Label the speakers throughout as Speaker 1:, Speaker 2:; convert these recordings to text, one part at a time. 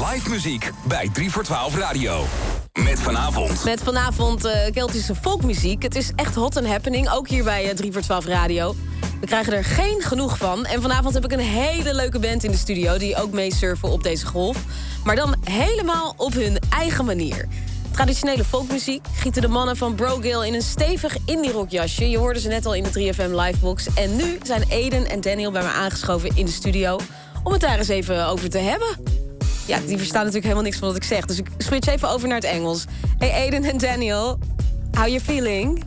Speaker 1: Live muziek bij 3 voor 12 Radio. Met vanavond Keltische folkmuziek. Het is echt hot and happening, ook hier bij 3 voor 12 Radio. We krijgen er geen genoeg van. En vanavond heb ik een hele leuke band in de studio die ook meesurfen op deze golf. Maar dan helemaal op hun eigen manier. Traditionele folkmuziek gieten de mannen van Brògeal in een stevig indie-rockjasje. Je hoorde ze net al in de 3FM Livebox. En nu zijn Aiden en Daniel bij me aangeschoven in de studio om het daar eens even over te hebben. Ja, die verstaan natuurlijk helemaal niks van wat ik zeg. Dus ik switch even over naar het Engels. Hey Aiden en Daniel, how you feeling?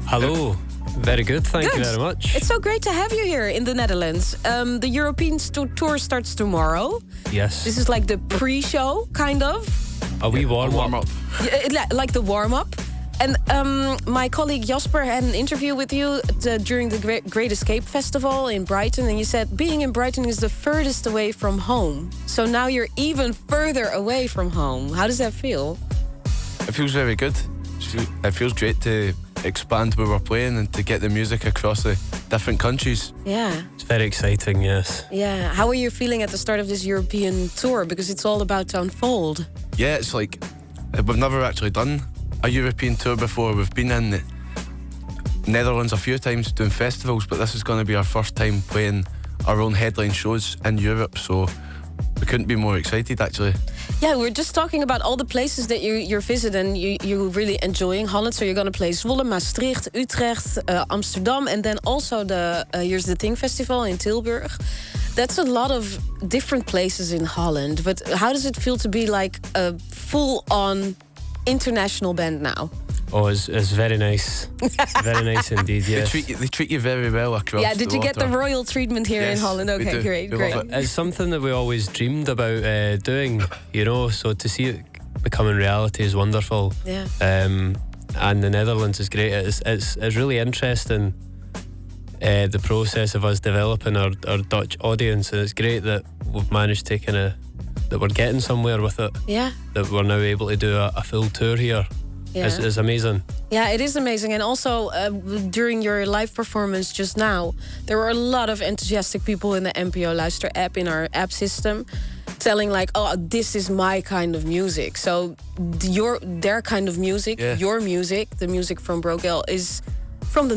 Speaker 2: Hello. Very good, thank you very much.
Speaker 1: It's so great to have you here in the Netherlands. The European tour starts tomorrow.
Speaker 2: Yes.
Speaker 1: This is like the pre-show, kind of.
Speaker 2: A wee warm-up.
Speaker 1: Like the warm-up. And my colleague Jasper had an interview with you during the Great Escape Festival in Brighton. And you said being in Brighton is the furthest away from home. So now you're even further away from home. How does that feel?
Speaker 3: It feels very good. It feels great to expand where we're playing and to get the music across the different countries.
Speaker 1: Yeah.
Speaker 2: It's very exciting, yes.
Speaker 1: Yeah. How are you feeling at the start of this European tour? Because it's all about to unfold.
Speaker 3: Yeah, it's like we've never actually done a European tour before. We've been in the Netherlands a few times doing festivals, but this is going to be our first time playing our own headline shows in Europe, so we couldn't be more excited, actually.
Speaker 1: Yeah, we're just talking about all the places that you're visiting and you're really enjoying Holland. So you're going to play Zwolle, Maastricht, Utrecht, Amsterdam, and then also the Here's the Thing Festival in Tilburg. That's a lot of different places in Holland. But how does it feel to be like a full-on international band now?
Speaker 2: Oh, it's very nice. Very nice indeed, yes.
Speaker 3: They treat you very well across the
Speaker 1: did you get the royal treatment here in Holland? Okay, great.
Speaker 2: It's something that we always dreamed about doing, you know, so to see it becoming reality is wonderful.
Speaker 1: Yeah.
Speaker 2: And the Netherlands is great. It's really interesting, the process of us developing our Dutch audience, and it's great that we've managed to that we're getting somewhere with it.
Speaker 1: Yeah.
Speaker 2: That we're now able to do a full tour here.
Speaker 1: Yeah.
Speaker 2: It's amazing.
Speaker 1: Yeah, it is amazing. And also, during your live performance just now, there were a lot of enthusiastic people in the NPO Luister app, in our app system, telling like, oh, this is my kind of music. So their kind of music, your music, the music from Brògeal, is from the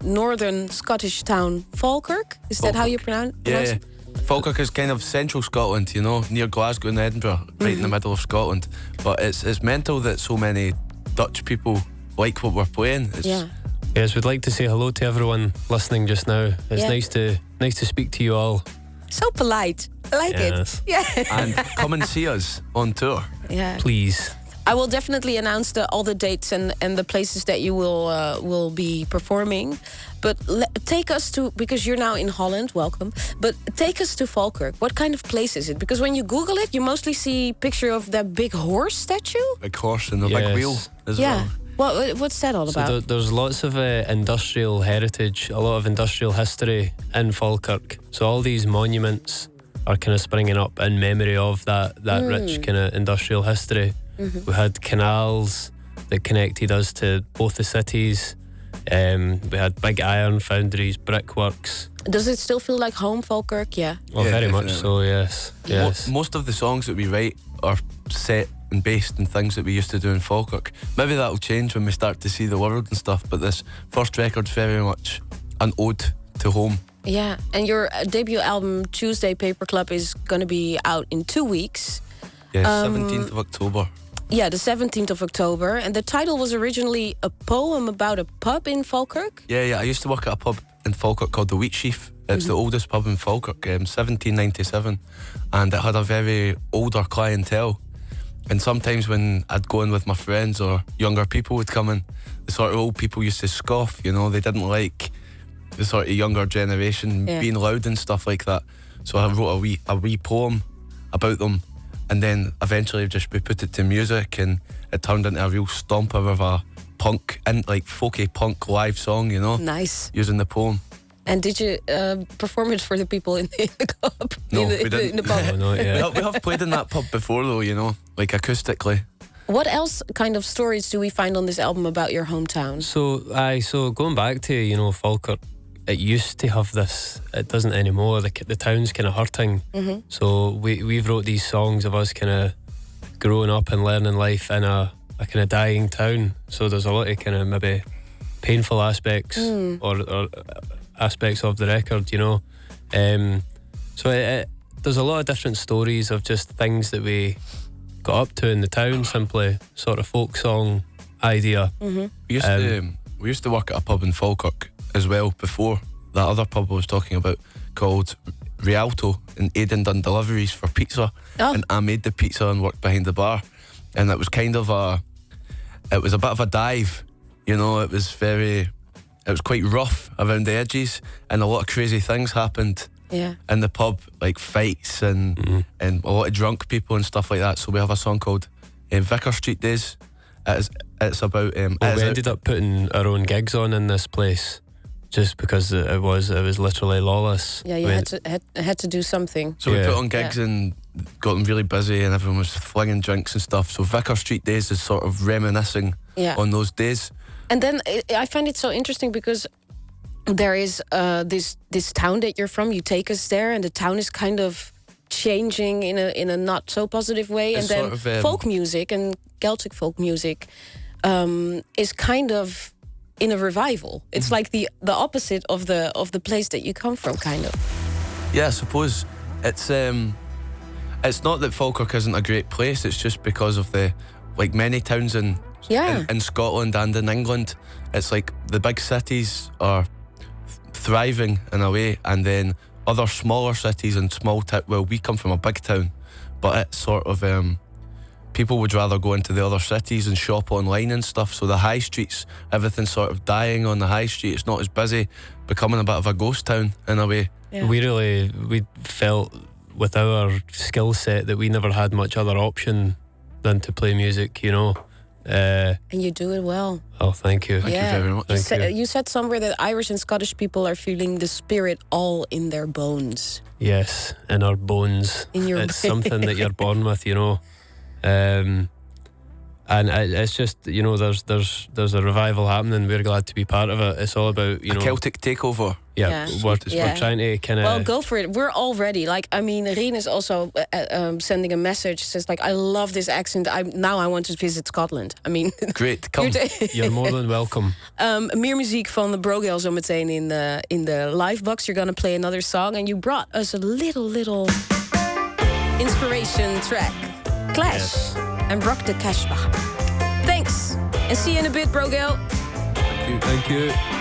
Speaker 1: northern Scottish town Falkirk. Is that how you pronounce it?
Speaker 3: Falkirk is kind of central Scotland, you know, near Glasgow and Edinburgh, right in the middle of Scotland. But it's mental that so many Dutch people like what we're playing.
Speaker 2: Yes, we'd like to say hello to everyone listening just now. It's nice to speak to you all.
Speaker 1: So polite. I like it. Yeah.
Speaker 3: And come and see us on tour.
Speaker 1: Yeah.
Speaker 2: Please.
Speaker 1: I will definitely announce all the dates and the places that you will be performing. But take us to, because you're now in Holland, welcome. But take us to Falkirk. What kind of place is it? Because when you Google it, you mostly see a picture of that big horse statue.
Speaker 3: Big horse and the big wheel as well.
Speaker 1: What's that all about?
Speaker 2: So there's lots of industrial heritage, a lot of industrial history in Falkirk. So all these monuments are kind of springing up in memory of that rich kind of industrial history. Mm-hmm. We had canals that connected us to both the cities. We had big iron foundries, brickworks.
Speaker 1: Does it still feel like home, Falkirk? Yeah.
Speaker 2: Well, very much so, yes.
Speaker 3: Most of the songs that we write are set and based in things that we used to do in Falkirk. Maybe that'll change when we start to see the world and stuff, but this first record's very much an ode to home.
Speaker 1: Yeah, and your debut album, Tuesday Paper Club, is going to be out in 2 weeks.
Speaker 3: Yeah, 17th of October.
Speaker 1: Yeah, the 17th of October. And the title was originally a poem about a pub in Falkirk?
Speaker 3: Yeah. I used to work at a pub in Falkirk called the Wheat Sheaf. It's the oldest pub in Falkirk, 1797. And it had a very older clientele. And sometimes when I'd go in with my friends or younger people would come in, the sort of old people used to scoff, you know, they didn't like the sort of younger generation being loud and stuff like that. So I wrote a wee poem about them. And then eventually we put it to music, and it turned into a real stomper of a punk, and like folky punk live song, you know.
Speaker 1: Nice.
Speaker 3: Using the poem.
Speaker 1: And did you perform it for the people in the club?
Speaker 3: No, we didn't.
Speaker 1: In the pub?
Speaker 2: No, not yet.
Speaker 3: We have played in that pub before though, you know, like acoustically.
Speaker 1: What else kind of stories do we find on this album about your hometown?
Speaker 2: So going back to, you know, Falkirk, it used to have this. It doesn't anymore. The town's kind of hurting. So we've wrote these songs of us kind of growing up and learning life in a kind of dying town. So there's a lot of kind of maybe painful aspects or aspects of the record, you know. So there's a lot of different stories of just things that we got up to in the town, simply sort of folk song idea.
Speaker 3: We used to work at a pub in Falkirk as well before that other pub I was talking about called Rialto, and Aidan done deliveries for pizza, and I made the pizza and worked behind the bar, and it was kind of it was a bit of a dive, you know. It was quite rough around the edges, and a lot of crazy things happened in the pub, like fights and a lot of drunk people and stuff like that. So we have a song called Vicar Street Days. It's about we
Speaker 2: ended up putting our own gigs on in this place just because it was literally lawless.
Speaker 1: Yeah, you had to do something.
Speaker 3: So we put on gigs and got them really busy, and everyone was flinging drinks and stuff. So Vicar Street Days is sort of reminiscing on those days.
Speaker 1: And then I find it so interesting because there is this town that you're from. You take us there, and the town is kind of changing in a not so positive way.
Speaker 3: It's
Speaker 1: and then
Speaker 3: sort of,
Speaker 1: folk music and Celtic folk music is kind of in a revival. It's like the opposite of the place that you come from, kind of.
Speaker 3: Yeah, I suppose it's not that Falkirk isn't a great place. It's just because of like many towns in Scotland and in England, it's like the big cities are thriving in a way, and then other smaller cities and small town. Well, we come from a big town, but it's sort of people would rather go into the other cities and shop online and stuff. So the high streets, everything's sort of dying on the high street. It's not as busy, becoming a bit of a ghost town in a way.
Speaker 2: Yeah. We felt with our skill set that we never had much other option than to play music, you know.
Speaker 1: And you do it well.
Speaker 2: Oh, thank you.
Speaker 3: Thank you very much.
Speaker 1: You said somewhere that Irish and Scottish people are feeling the spirit all in their bones.
Speaker 2: Yes, in our bones. It's something that you're born with, you know. And it's just, you know, there's a revival happening. We're glad to be part of it. It's all about, you know,
Speaker 3: Celtic takeover.
Speaker 2: We're trying to kind of...
Speaker 1: Well, go for it. We're all ready. Like, I mean, Rien is also sending a message. Says, like, I love this accent. Now I want to visit Scotland. I mean...
Speaker 3: Great, come.
Speaker 2: You're more than welcome.
Speaker 1: Meer muziek van de Brògeal zo meteen in the live box. You're gonna play another song. And you brought us a little inspiration track. Clash and Rock the Casbah. Thanks. And see you in a bit, Brògeal.
Speaker 3: Thank you.